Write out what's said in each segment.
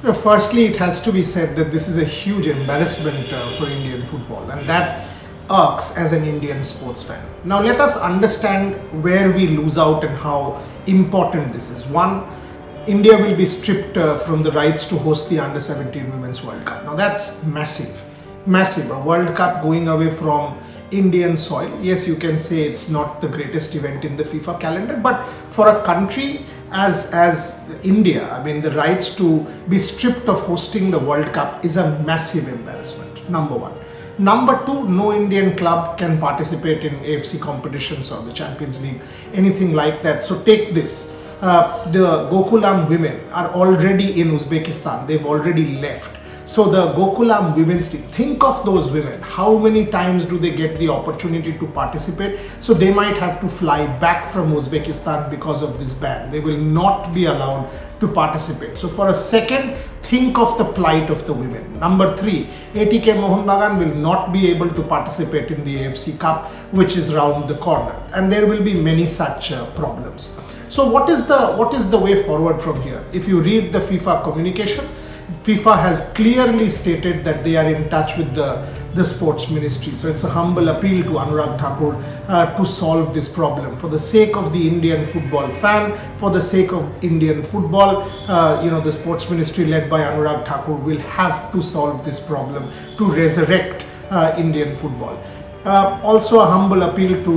Firstly, it has to be said that this is a huge embarrassment for Indian football, and that irks as an Indian sports fan. Now, let us understand where we lose out and how important this is. One, India will be stripped from the rights to host the Under 17 Women's World Cup. Now, that's massive. Massive. A World Cup going away from Indian soil. Yes, you can say it's not the greatest event in the FIFA calendar, but for a country as India, I mean, the rights to be stripped of hosting the World Cup is a massive embarrassment, number one. Number two, no Indian club can participate in AFC competitions or the Champions League, anything like that. So take this. The Gokulam women are already in Uzbekistan. They've already left. So the Gokulam women's team, think of those women. How many times do they get the opportunity to participate? So they might have to fly back from Uzbekistan because of this ban. They will not be allowed to participate. So for a second, think of the plight of the women. Number three, ATK Mohun Bagan will not be able to participate in the AFC Cup, which is round the corner. And there will be many such problems. So what is the way forward from here? If you read the FIFA communication, FIFA has clearly stated that they are in touch with the sports ministry. So it's a humble appeal to Anurag Thakur to solve this problem. For the sake of the Indian football fan, for the sake of Indian football, the sports ministry led by Anurag Thakur will have to solve this problem to resurrect Indian football. Also a humble appeal to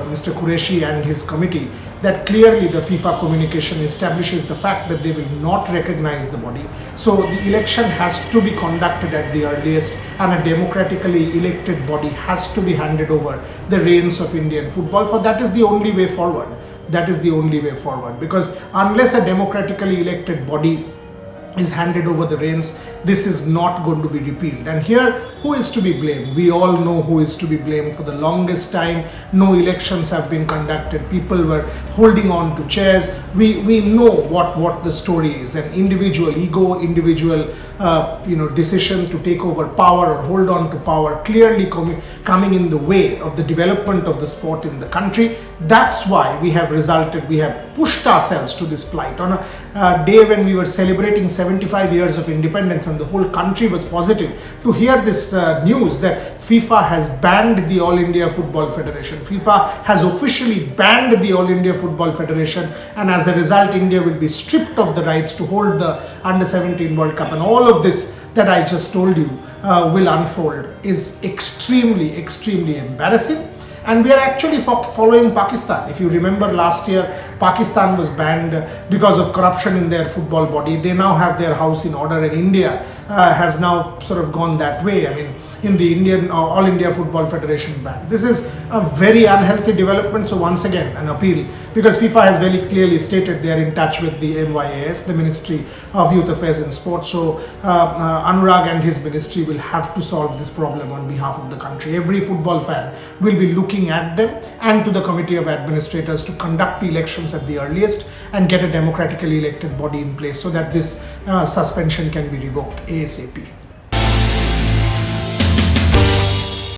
Mr. Qureshi and his committee that clearly the FIFA communication establishes the fact that they will not recognize the body. So the election has to be conducted at the earliest, and a democratically elected body has to be handed over the reins of Indian football. For that is the only way forward. That is the only way forward, because unless a democratically elected body is handed over the reins, this is not going to be repealed. And here, who is to be blamed? We all know who is to be blamed. For the longest time, no elections have been conducted. People were holding on to chairs. We know what the story is. An individual ego, individual decision to take over power or hold on to power clearly coming in the way of the development of the sport in the country. That's why we have pushed ourselves to this plight. On a day when we were celebrating 75 years of independence and the whole country was positive, to hear this news that FIFA has banned the All India Football Federation. FIFA has officially banned the All India Football Federation, and as a result, India will be stripped of the rights to hold the Under 17 World Cup. And all of this that I just told you will unfold is extremely, extremely embarrassing. And we are actually following Pakistan. If you remember last year, Pakistan was banned because of corruption in their football body. They now have their house in order, and India has now sort of gone that way. I mean, in the Indian All India Football Federation ban. This is a very unhealthy development. So once again, an appeal, because FIFA has very clearly stated they are in touch with the MYAS, the Ministry of Youth Affairs and Sports. So Anurag and his ministry will have to solve this problem on behalf of the country. Every football fan will be looking at them and to the Committee of Administrators to conduct the elections at the earliest and get a democratically elected body in place so that this suspension can be revoked ASAP.